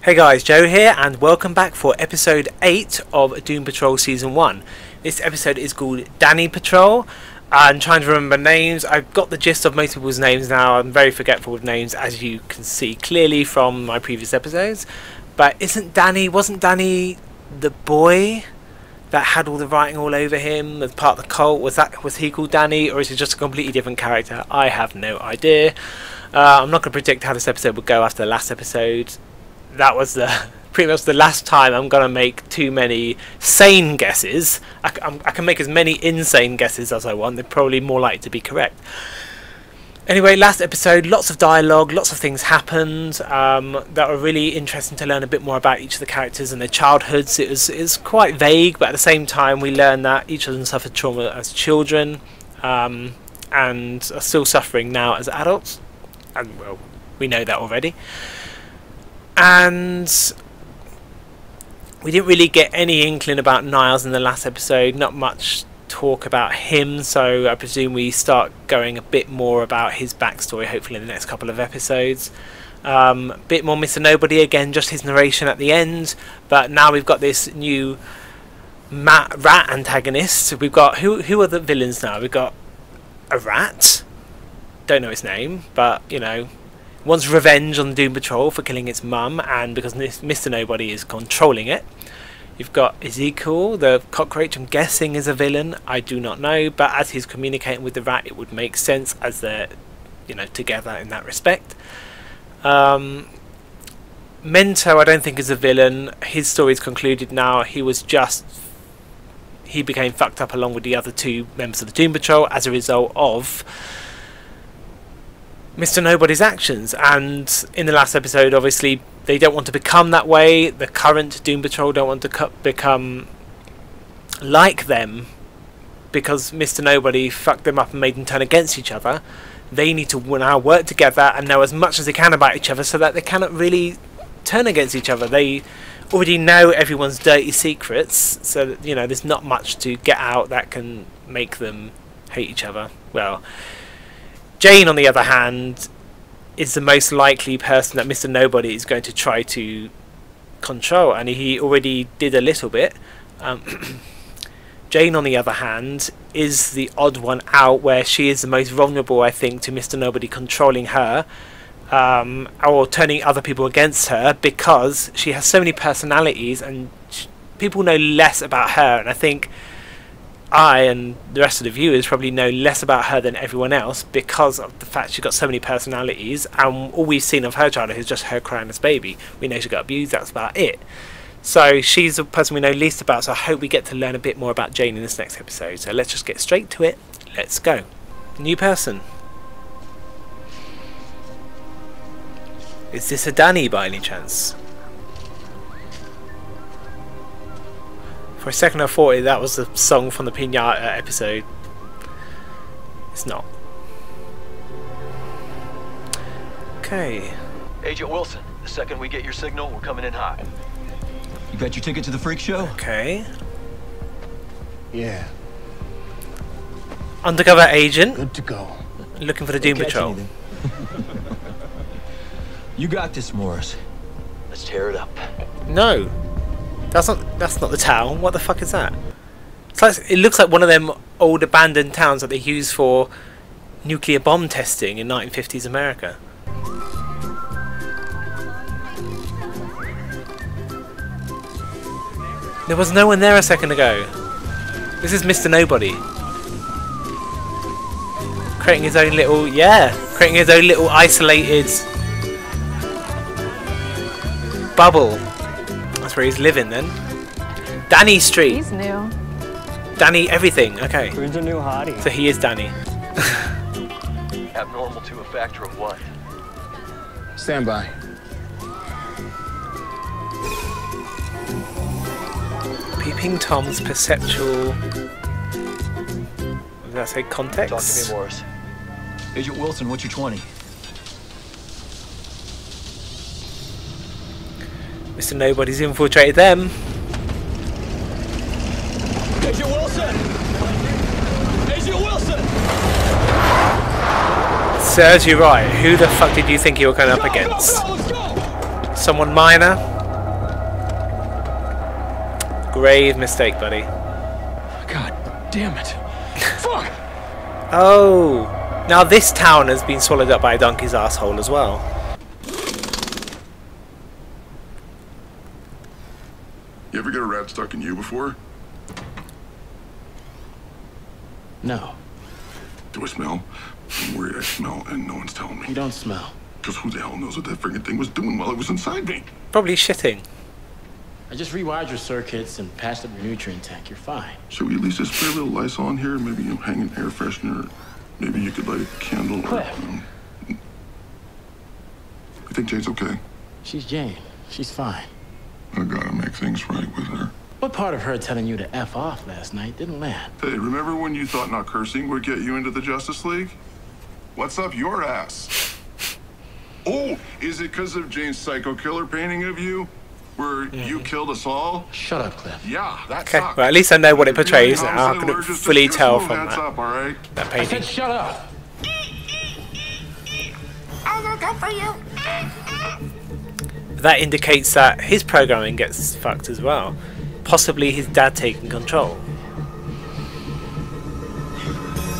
Hey guys, Joe here and welcome back for episode 8 of Doom Patrol Season 1. This episode is called Danny Patrol. I'm trying to remember names. I've got the gist of most people's names now. I'm very forgetful of names, as you can see clearly from my previous episodes. But wasn't Danny the boy that had all the writing all over him as part of the cult? Was he called Danny, or is he just a completely different character? I have no idea. I'm not going to predict how this episode will go after the last episode. That was pretty much the last time I'm going to make too many sane guesses. I can make as many insane guesses as I want. They're probably more likely to be correct. Anyway, last episode, lots of dialogue, lots of things happened that were really interesting to learn a bit more about each of the characters and their childhoods. It was quite vague, but at the same time we learned that each of them suffered trauma as children and are still suffering now as adults. And, well, we know that already. And we didn't really get any inkling about Niles in the last episode. Not much talk about him, so I presume we start going a bit more about his backstory hopefully in the next couple of episodes. Bit more Mr. Nobody again, just his narration at the end, but now we've got this new rat antagonist. We've got who are the villains now? We've got a rat, don't know his name, but you know, wants revenge on the Doom Patrol for killing its mum, and because Mr. Nobody is controlling it. You've got Ezekiel, the cockroach. I'm guessing is a villain. I do not know, but as he's communicating with the rat, it would make sense as they're, you know, together in that respect. Mento, I don't think is a villain. His story is concluded now. He became fucked up along with the other two members of the Doom Patrol as a result of Mr. Nobody's actions, and in the last episode obviously they don't want to become that way. The current Doom Patrol don't want to become like them because Mr. Nobody fucked them up and made them turn against each other. They need to now work together and know as much as they can about each other so that they cannot really turn against each other. They already know everyone's dirty secrets, so that, you know, there's not much to get out that can make them hate each other. Well, Jane, on the other hand, is the most likely person that Mr. Nobody is going to try to control, and he already did a little bit. Jane, on the other hand, is the odd one out, where she is the most vulnerable, I think, to Mr. Nobody controlling her, or turning other people against her, because she has so many personalities, and people know less about her, and I think I and the rest of the viewers probably know less about her than everyone else because of the fact she's got so many personalities, and all we've seen of her childhood is just her crying as a baby. We know she got abused, that's about it. So she's the person we know least about, so I hope we get to learn a bit more about Jane in this next episode. So let's just get straight to it. Let's go. New person. Is this a Danny by any chance? For a second I thought that was the song from the Pinata episode. It's not. Okay. Agent Wilson, the second we get your signal, we're coming in hot. You got your ticket to the freak show? Okay. Yeah. Undercover agent. Good to go. Looking for the Doom Patrol. You got this, Morris. Let's tear it up. No. That's not the town. What the fuck is that? It looks like one of them old abandoned towns that they use for nuclear bomb testing in 1950s America. There was no one there a second ago. This is Mr. Nobody. Creating his own little, creating his own little isolated bubble. That's where he's living then. Danny Street. He's new. Danny everything. Okay. Who's the new hottie? So he is Danny. Abnormal to a factor of what? Stand by. Peeping Tom's perceptual. What did that say? Context? Talk to me, Morris. Agent Wilson, what's your 20? Mr. Nobody's infiltrated them. Agent Wilson! Agent Wilson! Serves you right. Who the fuck did you think you were going up against? Someone minor? Grave mistake, buddy. God damn it. Fuck! Oh, now this town has been swallowed up by a donkey's asshole as well. You ever get a rat stuck in you before? No, Do I smell? I'm worried I smell and no one's telling you me. don't smell. Because who the hell knows what that friggin' thing was doing while it was inside me? Probably shitting. I just rewired your circuits and patched up your nutrient tank. You're fine. Should we at least just spray a little Lysol in here? Maybe you hang an air freshener. Maybe you could light a candle. Or, Cliff. you think Jane's okay? She's Jane. She's fine. I gotta make things right with her. What part of her telling you to F off last night didn't land? Hey, remember when you thought not cursing would get you into the Justice League? What's up your ass? Oh, is it because of Jane's psycho killer painting of you? Where you killed us all? Shut up, Cliff. Yeah, that Okay, sucked. well at least I know what it portrays If you're now. I feeling couldn't allergic, just fully give us a tell little from heads that, up, all right? that I painting. said shut up. That indicates that his programming gets fucked as well. Possibly his dad taking control.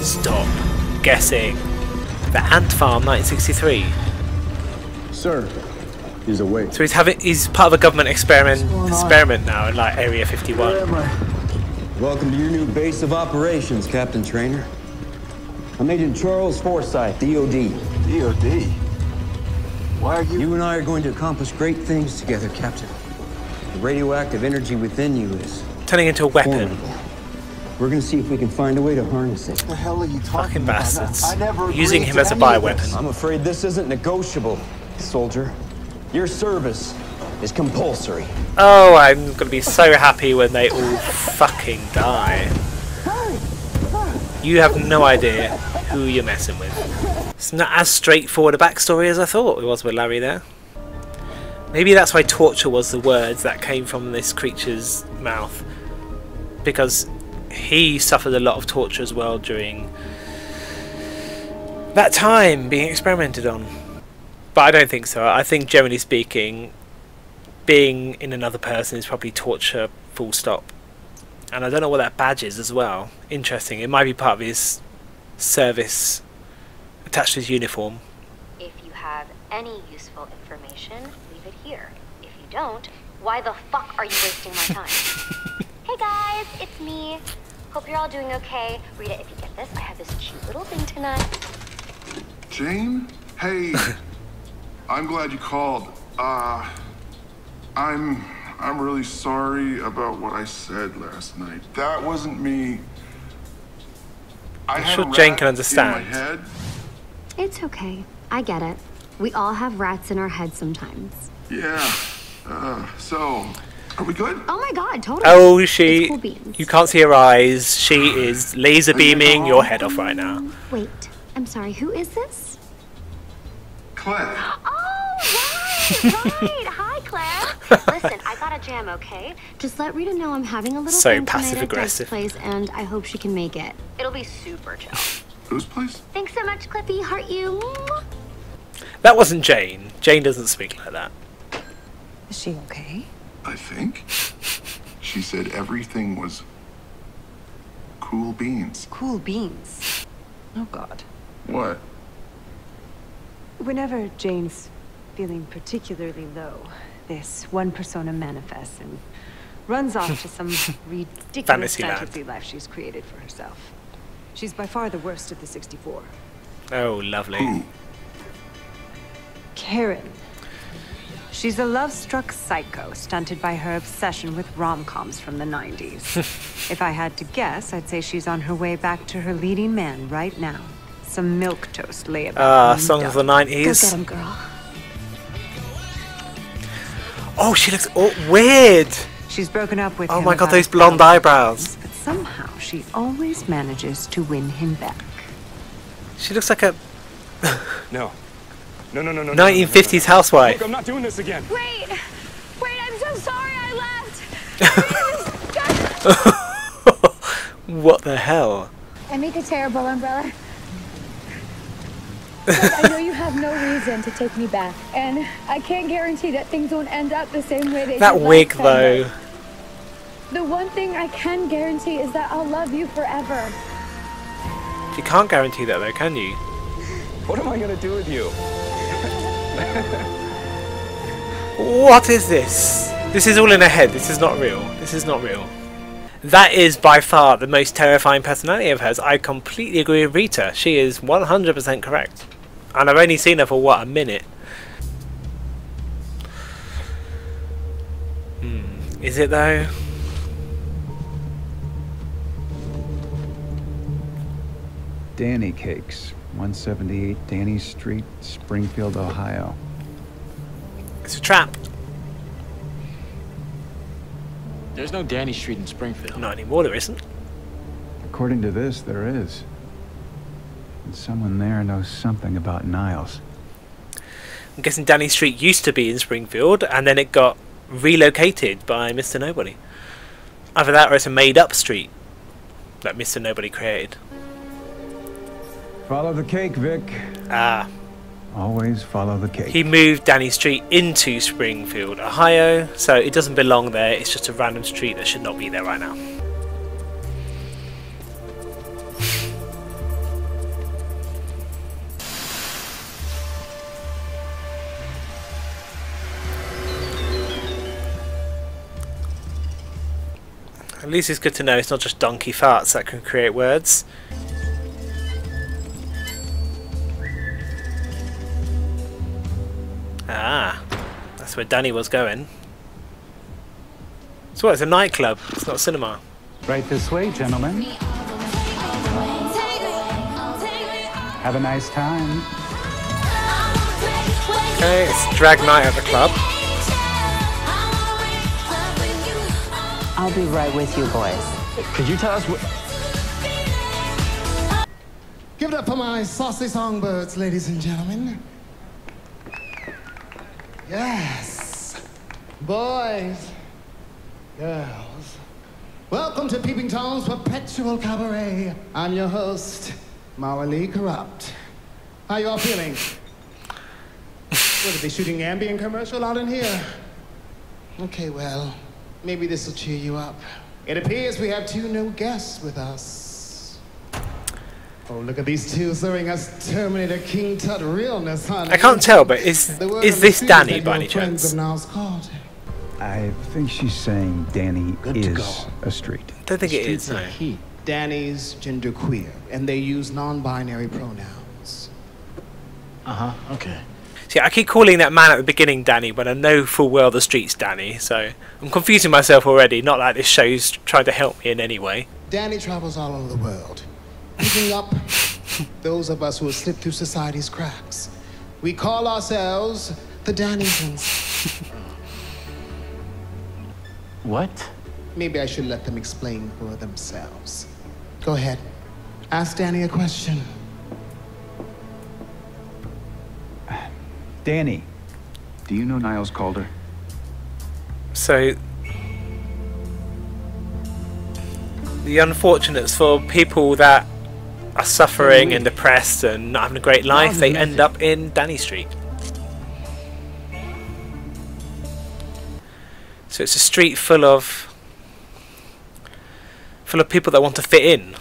Stop guessing. The Ant Farm 1963. Sir, he's awake. So he's part of a government experiment now in like Area 51. Welcome to your new base of operations, Captain Trainer. I'm Agent Charles Forsyth, DOD. DOD? Why are you... You and I are going to accomplish great things together, Captain. The radioactive energy within you is Turning into a weapon. formidable. We're going to see if we can find a way to harness it. What the hell are you talking Fucking about? bastards. I never Using agreed him to as a any of bioweapon. this. I'm afraid this isn't negotiable, soldier. Your service is compulsory. Oh, I'm gonna be so happy when they all fucking die. You have no idea who you're messing with. It's not as straightforward a backstory as I thought it was with Larry there. Maybe that's why torture was the words that came from this creature's mouth. Because he suffered a lot of torture as well during that time being experimented on. But I don't think so. I think generally speaking, being in another person is probably torture, full stop. And I don't know what that badge is as well. Interesting. It might be part of his service attached to his uniform. If you have any useful information, leave it here. If you don't, why the fuck are you wasting my time? Hey guys, it's me. Hope you're all doing okay. Rita, if you get this, I have this cute little thing tonight. Jane? Hey, I'm glad you called. I'm really sorry about what I said last night. That wasn't me. I I'm had sure a Jane rat can understand. in my head. It's okay. I get it. We all have rats in our heads sometimes. Yeah. So, are we good? Oh my god, totally. Oh, It's cool beans. you can't see her eyes. She is laser beaming your head off right now. Wait, I'm sorry, who is this? Cliff. Oh, right. Hi, Claire. Listen, I got a jam, okay? Just let Rita know I'm having a little So thing tonight at passive-aggressive. Doug's place, and I hope she can make it. It'll be super chill. Whose place? Thanks so much, Clippy. Heart you. Mwah. That wasn't Jane. Jane doesn't speak like that. Is she okay? I think. She said everything was cool beans. Cool beans. Oh, God. What? Whenever Jane's feeling particularly low, this one persona manifests and runs off to some ridiculous Fantasyland. fantasy life she's created for herself. She's by far the worst of the 64. Oh, lovely. Who? Karen. She's a love-struck psycho, stunted by her obsession with rom-coms from the 90s. If I had to guess, I'd say she's on her way back to her leading man right now. Some milquetoast layabout. Songs of the Go 90s. get him, girl. Oh, she looks weird. She's broken up with Oh him my god, about those blonde 1,000 eyebrows. times, But somehow she always manages to win him back. She looks like a No. No. 1950s housewife. Look, I'm not doing this again. Wait, I'm so sorry I left. What the hell? I make a terrible umbrella. But I know you have no reason to take me back, and I can't guarantee that things won't end up the same way they That did wig, last time, though. The one thing I can guarantee is that I'll love you forever. You can't guarantee that though, can you? What am I gonna do with you? What is this? This is all in her head. This is not real. This is not real. That is by far the most terrifying personality of hers. I completely agree with Rita. She is 100% correct. And I've only seen her for, what, a minute? Is it though? Danny Cakes, 178 Danny Street, Springfield, Ohio. It's a trap. There's no Danny Street in Springfield. Not anymore, there isn't. According to this, there is. And someone there knows something about Niles. I'm guessing Danny Street used to be in Springfield, and then it got relocated by Mr. Nobody. Either that or it's a made-up street that Mr. Nobody created. Follow the cake, Vic. Ah. Always follow the cake. He moved Danny Street into Springfield, Ohio, so it doesn't belong there. It's just a random street that should not be there right now. At least it's good to know it's not just donkey farts that can create words. Ah, that's where Danny was going. So what, it's a nightclub, it's not a cinema. Right this way, gentlemen. Have a nice time. Okay, it's drag night at the club. I'll be right with you, boys. Could you tell us what... Give it up for my saucy songbirds, ladies and gentlemen. Yes. Boys, girls, welcome to Peeping Tom's Perpetual Cabaret. I'm your host, Morally Corrupt. How you all feeling? What, are they shooting Ambien commercial out in here? Okay, well, maybe this will cheer you up. It appears we have two new guests with us. Oh, look at these two serving us Terminator King Tut realness, honey. I can't tell, but is this Danny by any chance? I think she's saying Danny is a street. I don't think it is, no. Danny's genderqueer, and they use non-binary pronouns. Uh-huh, okay. See, I keep calling that man at the beginning Danny, but I know full well the street's Danny, so I'm confusing myself already. Not like this show's trying to help me in any way. Danny travels all over the world, picking up those of us who have slipped through society's cracks. We call ourselves the Dannysons. What? Maybe I should let them explain for themselves. Go ahead. Ask Danny a question. Danny, do you know Niles Calder? So, the unfortunates for people that are suffering and depressed and not having a great life, they end up in Danny Street. So it's a street full of people that want to fit in,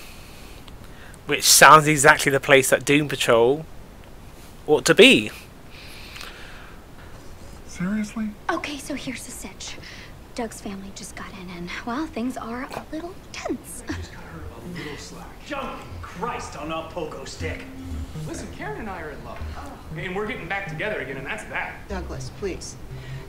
which sounds exactly the place that Doom Patrol ought to be. Seriously? Okay, so here's the sitch. Doug's family just got in and, well, things are a little tense. Jumping Christ on a pogo stick. Listen, Karen and I are in love. And we're getting back together again, and that's that. Douglas, please.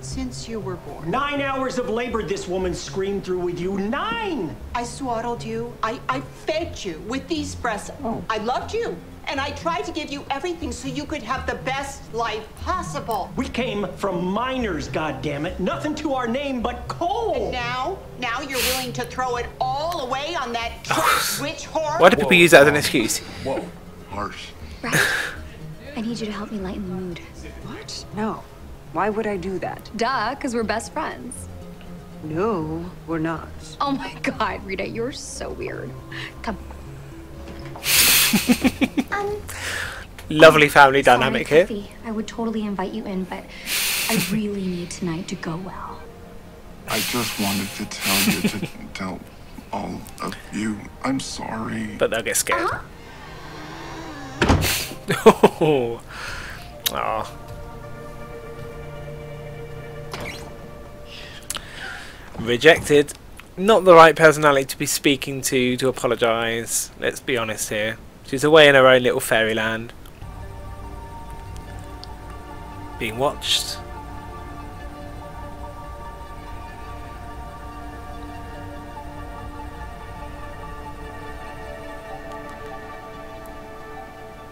Since you were born. 9 hours of labor this woman screamed through with you. 9! I swaddled you. I fed you with these breasts. Oh. I loved you. And I tried to give you everything so you could have the best life possible. We came from miners, goddammit. Nothing to our name but coal. And now you're willing to throw it all away on that trash witch whore? Why do people use that as an excuse? Whoa, harsh. Right. I need you to help me lighten the mood. What? No. Why would I do that? Duh, because we're best friends. No, we're not. Oh my God, Rita, you're so weird. Come. Lovely family dynamic here. I would totally invite you in, but I really need tonight to go well. I just wanted to tell you to tell all of you. I'm sorry. But they'll get scared. Oh. Rejected. Not the right personality to be speaking to apologise. Let's be honest here. She's away in her own little fairyland. Being watched.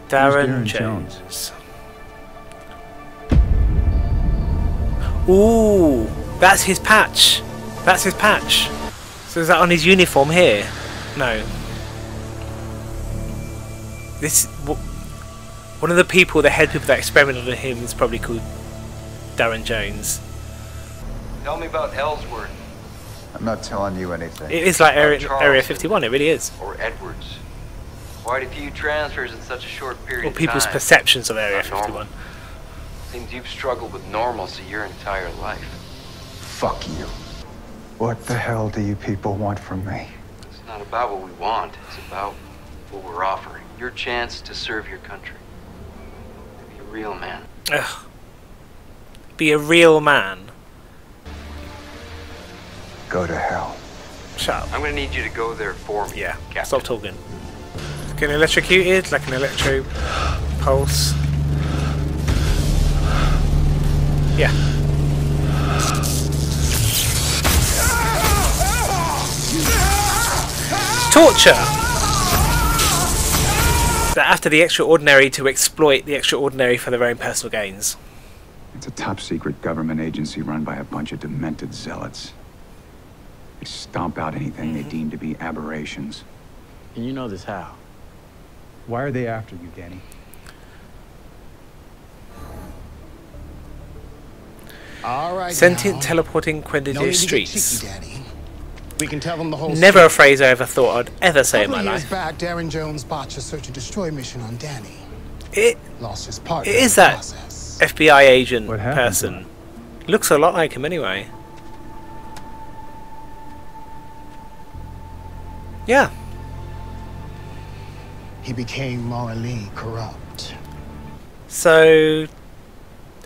Darren Jones. Ooh, that's his patch. That's his patch. So is that on his uniform here? No. This one of the people, the head people that experimented on him is probably called Darren Jones. Tell me about Ellsworth. I'm not telling you anything. It is like Area 51. It really is. Or Edwards. Quite a few transfers in such a short period of time. Or people's perceptions of Area 51. Seems you've struggled with normalcy your entire life. Fuck you. What the hell do you people want from me? It's not about what we want. It's about what we're offering. Your chance to serve your country. Be a real man. Ugh. Be a real man. Go to hell. Shut up. I'm gonna need you to go there for me. Yeah, Captain. stop talking. Getting electrocuted like an electro pulse. Yeah. Torture! They're after the extraordinary to exploit the extraordinary for their own personal gains. It's a top-secret government agency run by a bunch of demented zealots. They stomp out anything they deem to be aberrations. And you know this how? Why are they after you, Danny? All right. Sentient now. teleporting Quentin No need to get streets. cheeky, Danny. We can tell them the whole Never story. a phrase I ever thought I'd ever say in my Couple of years life. back, Darren Jones botched a search and destroy mission on Danny. It Lost his partner. is in the that process. FBI agent What happened to person. Looks a lot like him anyway. Yeah. He became morally corrupt. So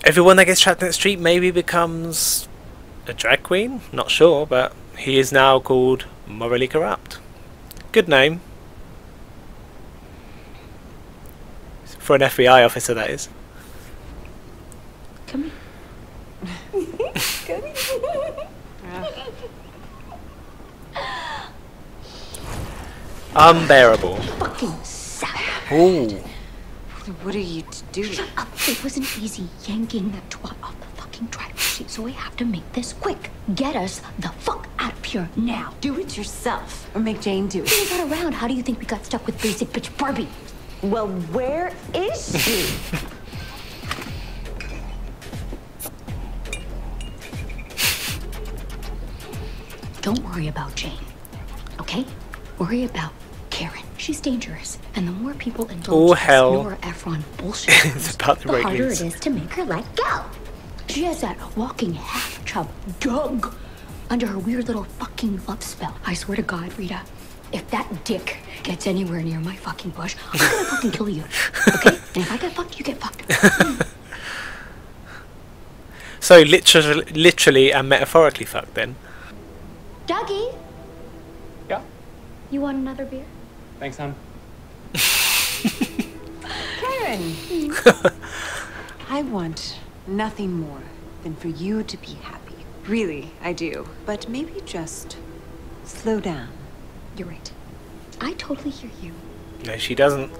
everyone that gets trapped in that street maybe becomes a drag queen? Not sure, but he is now called Morally Corrupt. Good name. For an FBI officer, that is. Come here. Come here. Unbearable. Fucking savage. Ooh. What are you doing? Shut up. It wasn't easy yanking that twat off the fucking driver's seat, so we have to make this quick. Get us the fuck out of here now. Do it yourself, or make Jane do it. She got around. How do you think we got stuck with basic bitch Barbie? Well, where is she? Don't worry about Jane, okay? Worry about Karen. She's dangerous, and the more people indulge in hell. Nora Ephron bullshit, It's about the harder ratings. it is to make her let go. She has that walking half-chub dog under her weird little fucking love spell. I swear to God, Rita, if that dick gets anywhere near my fucking bush, I'm gonna fucking kill you, okay? And if I get fucked, you get fucked. So literally and metaphorically fucked then. Dougie, Yeah. you want another beer? Thanks, hon. Karen! I want nothing more than for you to be happy. Really, I do. But maybe just slow down. You're right. I totally hear you. No, she doesn't.